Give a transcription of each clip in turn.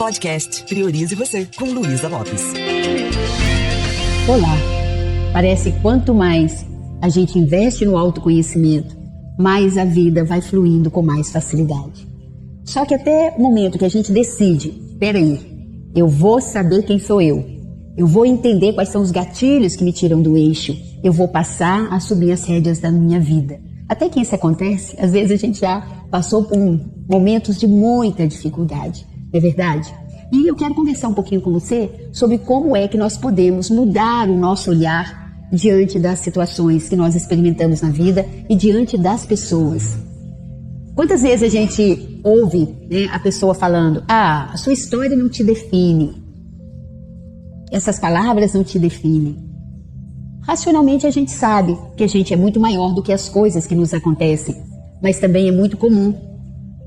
Podcast Priorize Você, com Luísa Lopes. Olá! Parece que quanto mais a gente investe no autoconhecimento, mais a vida vai fluindo com mais facilidade. Só que até o momento que a gente decide, peraí, eu vou saber quem sou eu vou entender quais são os gatilhos que me tiram do eixo, eu vou passar a assumir as rédeas da minha vida. Até que isso acontece, às vezes a gente já passou por momentos de muita dificuldade, não é verdade? E eu quero conversar um pouquinho com você sobre como é que nós podemos mudar o nosso olhar diante das situações que nós experimentamos na vida e diante das pessoas. Quantas vezes a gente ouve, a pessoa falando, a sua história não te define, essas palavras não te definem. Racionalmente a gente sabe que a gente é muito maior do que as coisas que nos acontecem, mas também é muito comum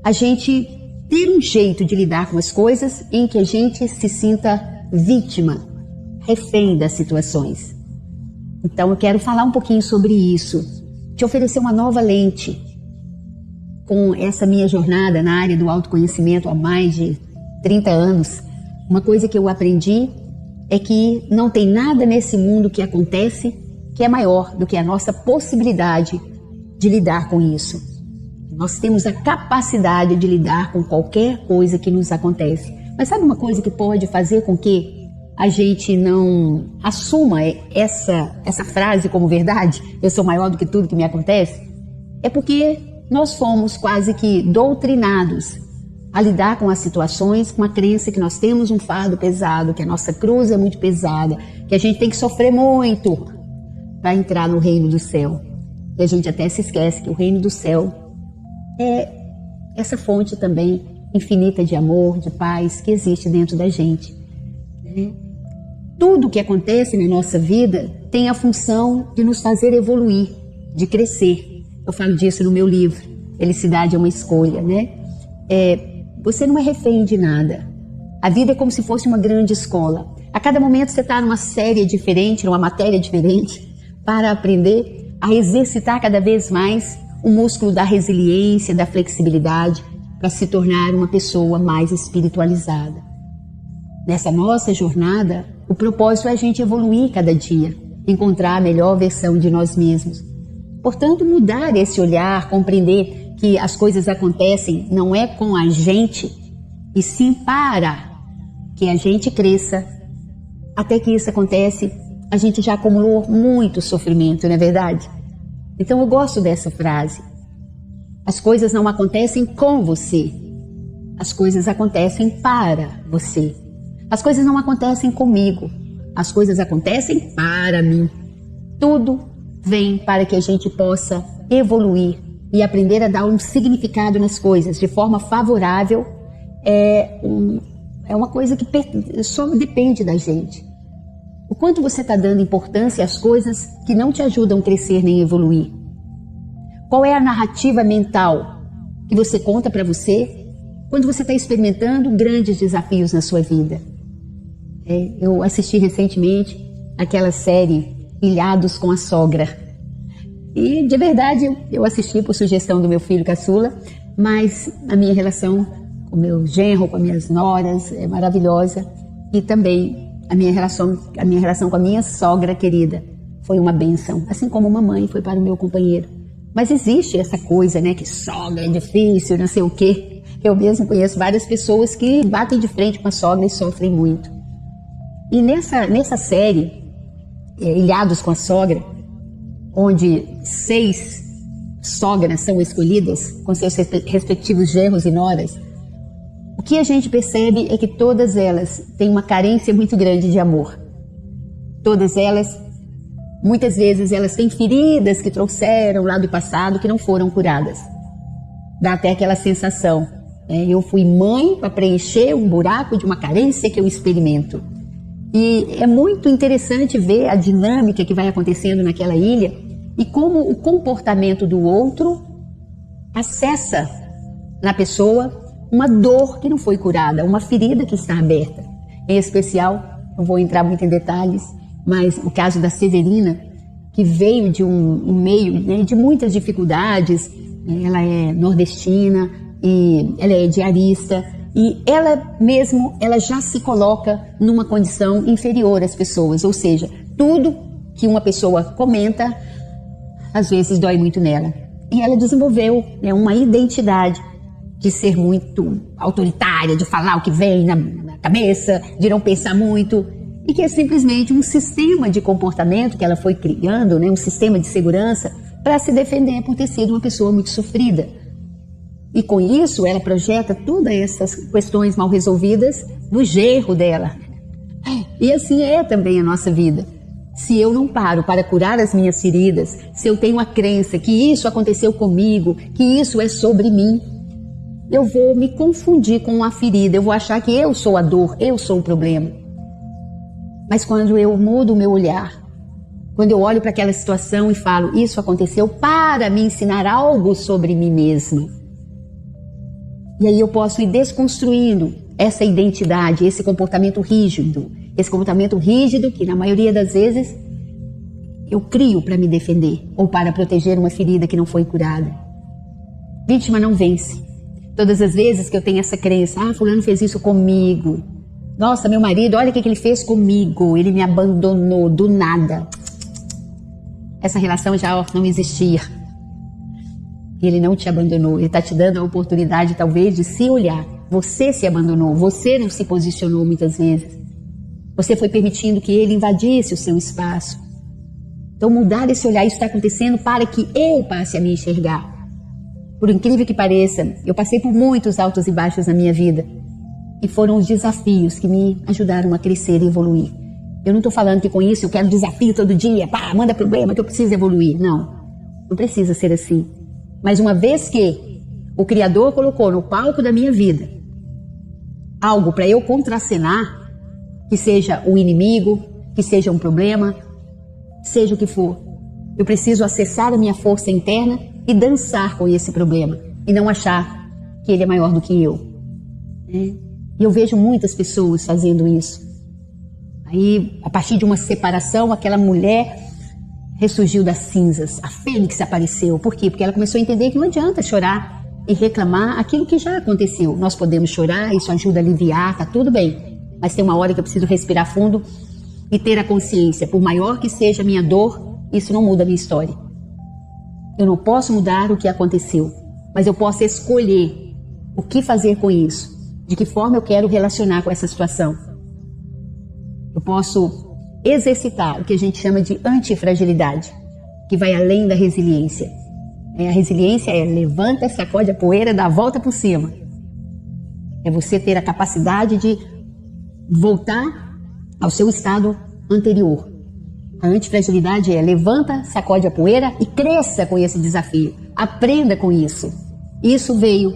a gente ter um jeito de lidar com as coisas em que a gente se sinta vítima, refém das situações. Então eu quero falar um pouquinho sobre isso, te oferecer uma nova lente com essa minha jornada na área do autoconhecimento há mais de 30 anos. Uma coisa que eu aprendi é que não tem nada nesse mundo que acontece que é maior do que a nossa possibilidade de lidar com isso. Nós temos a capacidade de lidar com qualquer coisa que nos acontece. Mas sabe uma coisa que pode fazer com que a gente não assuma essa frase como verdade? Eu sou maior do que tudo que me acontece? É porque nós fomos quase que doutrinados a lidar com as situações com a crença que nós temos um fardo pesado, que a nossa cruz é muito pesada, que a gente tem que sofrer muito para entrar no reino do céu. E a gente até se esquece que o reino do céu é essa fonte também infinita de amor, de paz que existe dentro da gente. Tudo que acontece na nossa vida tem a função de nos fazer evoluir, de crescer. Eu falo disso no meu livro, Felicidade é uma Escolha, Você não é refém de nada. A vida é como se fosse uma grande escola. A cada momento você está numa série diferente, numa matéria diferente, para aprender a exercitar cada vez mais o músculo da resiliência, da flexibilidade, para se tornar uma pessoa mais espiritualizada. Nessa nossa jornada, o propósito é a gente evoluir cada dia, encontrar a melhor versão de nós mesmos. Portanto, mudar esse olhar, compreender que as coisas acontecem não é com a gente, e sim para que a gente cresça. Até que isso acontece, a gente já acumulou muito sofrimento, não é verdade? Então eu gosto dessa frase. As coisas não acontecem com você, as coisas acontecem para você. As coisas não acontecem comigo, as coisas acontecem para mim. Tudo vem para que a gente possa evoluir e aprender a dar um significado nas coisas de forma favorável. É uma coisa que só depende da gente. O quanto você está dando importância às coisas que não te ajudam a crescer nem evoluir? Qual é a narrativa mental que você conta para você quando você está experimentando grandes desafios na sua vida? Eu assisti recentemente aquela série Ilhados com a Sogra. E de verdade eu assisti por sugestão do meu filho caçula, mas a minha relação com meu genro, com as minhas noras é maravilhosa, e também a minha relação com a minha sogra querida foi uma bênção, assim como mamãe foi para o meu companheiro. Mas existe essa coisa, que sogra é difícil, não sei o quê. Eu mesmo conheço várias pessoas que batem de frente com a sogra e sofrem muito. E nessa série, Ilhados com a Sogra, onde 6 sogras são escolhidas com seus respectivos genros e noras, o que a gente percebe é que todas elas têm uma carência muito grande de amor. Todas elas, muitas vezes, elas têm feridas que trouxeram lá do passado que não foram curadas. Dá até aquela sensação, eu fui mãe para preencher um buraco de uma carência que eu experimento. E é muito interessante ver a dinâmica que vai acontecendo naquela ilha e como o comportamento do outro acessa na pessoa uma dor que não foi curada, uma ferida que está aberta. Em especial, não vou entrar muito em detalhes, mas o caso da Severina, que veio de um meio de muitas dificuldades. Ela é nordestina e ela é diarista, E ela já se coloca numa condição inferior às pessoas, ou seja, tudo que uma pessoa comenta, às vezes dói muito nela. E ela desenvolveu, né, uma identidade de ser muito autoritária, de falar o que vem na cabeça, de não pensar muito, e que é simplesmente um sistema de comportamento que ela foi criando, né, um sistema de segurança para se defender por ter sido uma pessoa muito sofrida. E com isso, ela projeta todas essas questões mal resolvidas no genro dela. E assim é também a nossa vida. Se eu não paro para curar as minhas feridas, se eu tenho a crença que isso aconteceu comigo, que isso é sobre mim, eu vou me confundir com a ferida, eu vou achar que eu sou a dor, eu sou o problema. Mas quando eu mudo o meu olhar, quando eu olho para aquela situação e falo, isso aconteceu para me ensinar algo sobre mim mesma, e aí eu posso ir desconstruindo essa identidade, esse comportamento rígido que na maioria das vezes eu crio para me defender ou para proteger uma ferida que não foi curada. Vítima não vence. Todas as vezes que eu tenho essa crença, fulano fez isso comigo, nossa, meu marido, olha o que ele fez comigo, ele me abandonou do nada. Essa relação já não existia. Ele não te abandonou, ele está te dando a oportunidade talvez de se olhar. Você se abandonou, você não se posicionou muitas vezes. Você foi permitindo que ele invadisse o seu espaço. Então mudar esse olhar, isso está acontecendo para que eu passe a me enxergar. Por incrível que pareça, eu passei por muitos altos e baixos na minha vida. E foram os desafios que me ajudaram a crescer e evoluir. Eu não estou falando que com isso eu quero desafio todo dia, manda problema que eu preciso evoluir. Não precisa ser assim. Mas uma vez que o Criador colocou no palco da minha vida algo para eu contracenar, que seja um inimigo, que seja um problema, seja o que for, eu preciso acessar a minha força interna e dançar com esse problema e não achar que ele é maior do que eu. E eu vejo muitas pessoas fazendo isso. Aí, a partir de uma separação, aquela mulher ressurgiu das cinzas, a fênix apareceu. Por quê? Porque ela começou a entender que não adianta chorar e reclamar aquilo que já aconteceu. Nós podemos chorar, isso ajuda a aliviar, tá tudo bem. Mas tem uma hora que eu preciso respirar fundo e ter a consciência, por maior que seja a minha dor, isso não muda a minha história. Eu não posso mudar o que aconteceu, mas eu posso escolher o que fazer com isso, de que forma eu quero relacionar com essa situação. Eu posso exercitar o que a gente chama de antifragilidade, que vai além da resiliência. A resiliência é levanta, sacode a poeira, dá a volta por cima. É você ter a capacidade de voltar ao seu estado anterior. A antifragilidade é levanta, sacode a poeira e cresça com esse desafio. Aprenda com isso. Isso veio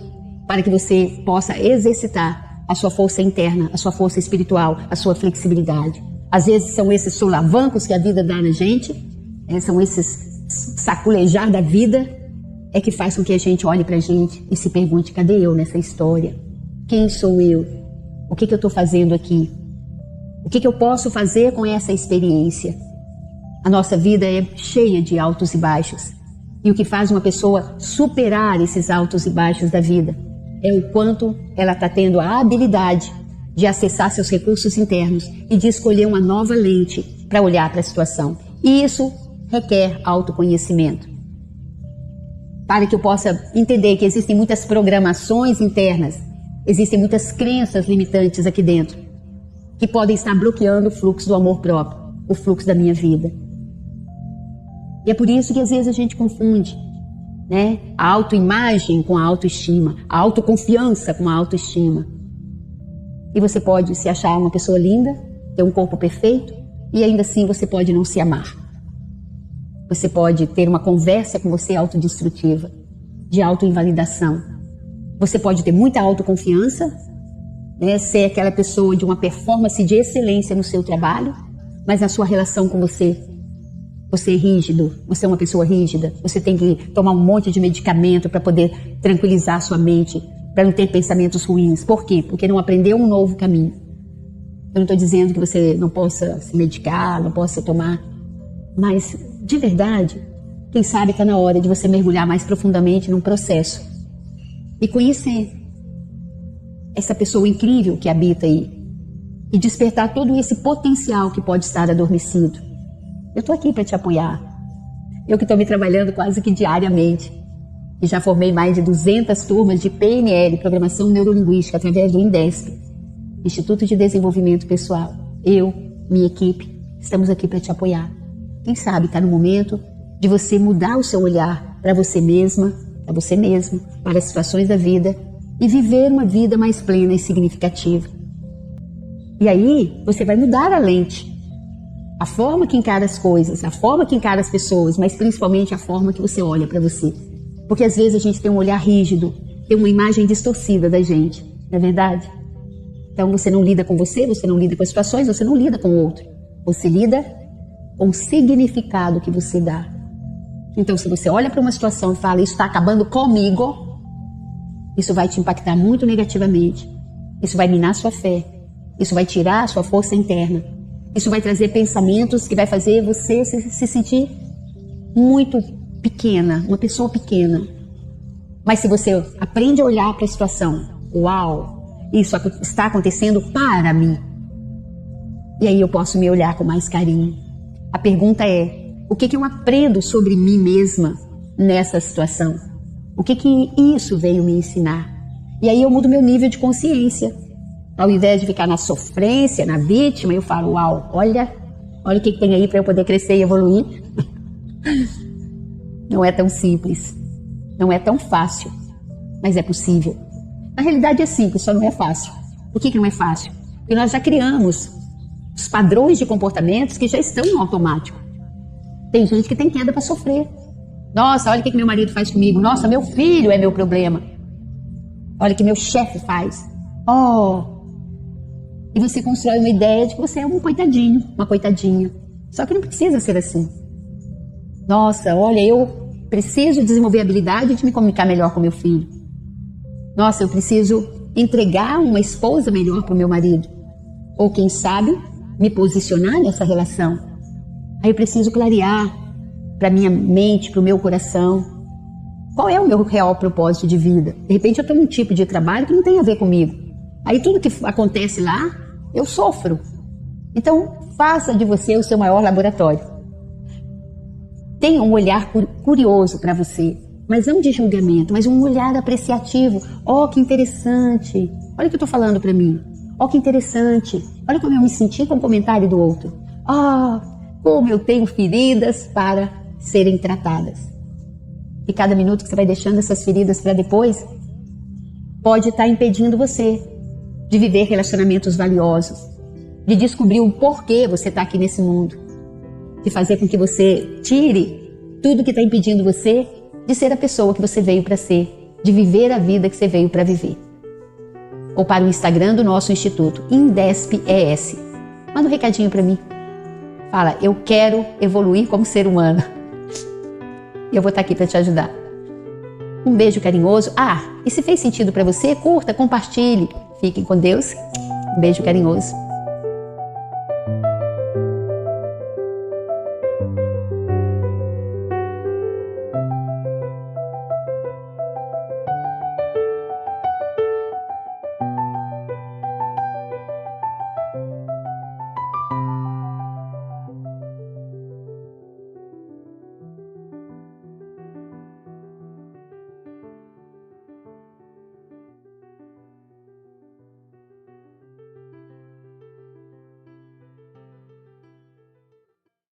para que você possa exercitar a sua força interna, a sua força espiritual, a sua flexibilidade. Às vezes são esses solavancos que a vida dá na gente, são esses saculejar da vida, é que faz com que a gente olhe pra gente e se pergunte, cadê eu nessa história? Quem sou eu? O que eu estou fazendo aqui? O que eu posso fazer com essa experiência? A nossa vida é cheia de altos e baixos. E o que faz uma pessoa superar esses altos e baixos da vida é o quanto ela está tendo a habilidade de acessar seus recursos internos e de escolher uma nova lente para olhar para a situação. E isso requer autoconhecimento. Para que eu possa entender que existem muitas programações internas, existem muitas crenças limitantes aqui dentro, que podem estar bloqueando o fluxo do amor próprio, o fluxo da minha vida. E é por isso que às vezes a gente confunde, né? A autoimagem com a autoestima, a autoconfiança com a autoestima. E você pode se achar uma pessoa linda, ter um corpo perfeito, e ainda assim você pode não se amar. Você pode ter uma conversa com você autodestrutiva, de autoinvalidação. Você pode ter muita autoconfiança, né? Ser aquela pessoa de uma performance de excelência no seu trabalho, mas na sua relação com você é rígido, você é uma pessoa rígida, você tem que tomar um monte de medicamento para poder tranquilizar a sua mente, para não ter pensamentos ruins. Por quê? Porque não aprendeu um novo caminho. Eu não estou dizendo que você não possa se medicar, não possa tomar, mas de verdade, quem sabe está na hora de você mergulhar mais profundamente num processo e conhecer essa pessoa incrível que habita aí e despertar todo esse potencial que pode estar adormecido. Eu estou aqui para te apoiar. Eu que estou me trabalhando quase que diariamente e já formei mais de 200 turmas de PNL, Programação Neurolinguística, através do INDESP, Instituto de Desenvolvimento Pessoal. Eu, minha equipe, estamos aqui para te apoiar. Quem sabe está no momento de você mudar o seu olhar para você mesma, para você mesmo, para as situações da vida e viver uma vida mais plena e significativa. E aí você vai mudar a lente, a forma que encara as coisas, a forma que encara as pessoas, mas principalmente a forma que você olha para você. Porque às vezes a gente tem um olhar rígido, tem uma imagem distorcida da gente, não é verdade? Então você não lida com você não lida com as situações, você não lida com o outro. Você lida com o significado que você dá. Então se você olha para uma situação e fala, isso está acabando comigo, isso vai te impactar muito negativamente. Isso vai minar sua fé. Isso vai tirar a sua força interna. Isso vai trazer pensamentos que vai fazer você se sentir muito pequena, uma pessoa pequena. Mas se você aprende a olhar para a situação, uau, isso está acontecendo para mim. E aí eu posso me olhar com mais carinho. A pergunta é, o que eu aprendo sobre mim mesma nessa situação? O que isso veio me ensinar? E aí eu mudo meu nível de consciência. Ao invés de ficar na sofrência, na vítima, eu falo, uau, olha o que tem aí para eu poder crescer e evoluir. Não é tão simples, não é tão fácil, mas é possível. Na realidade é simples, só não é fácil. Por que não é fácil? Porque nós já criamos os padrões de comportamentos que já estão no automático. Tem gente que tem queda para sofrer. Nossa, olha o que meu marido faz comigo. Nossa, meu filho é meu problema. Olha o que meu chefe faz. Oh! E você constrói uma ideia de que você é um coitadinho, uma coitadinha. Só que não precisa ser assim. Nossa, olha, eu preciso desenvolver a habilidade de me comunicar melhor com meu filho. Nossa, eu preciso entregar uma esposa melhor para o meu marido. Ou quem sabe, me posicionar nessa relação. Aí eu preciso clarear para minha mente, para o meu coração. Qual é o meu real propósito de vida? De repente eu estou num tipo de trabalho que não tem a ver comigo. Aí tudo que acontece lá, eu sofro. Então, faça de você o seu maior laboratório. Tenha um olhar curioso para você, mas não de julgamento, mas um olhar apreciativo. Oh, que interessante. Olha o que eu estou falando para mim. Oh, que interessante. Olha como eu me senti com o comentário do outro. Ah, como eu tenho feridas para serem tratadas. E cada minuto que você vai deixando essas feridas para depois, pode estar impedindo você de viver relacionamentos valiosos, de descobrir o porquê você está aqui nesse mundo, de fazer com que você tire tudo que está impedindo você de ser a pessoa que você veio para ser, de viver a vida que você veio para viver. Ou para o Instagram do nosso instituto, INDESP-ES. Manda um recadinho para mim. Fala, eu quero evoluir como ser humano. E eu vou estar aqui para te ajudar. Um beijo carinhoso. Ah, e se fez sentido para você, curta, compartilhe. Fiquem com Deus. Um beijo carinhoso.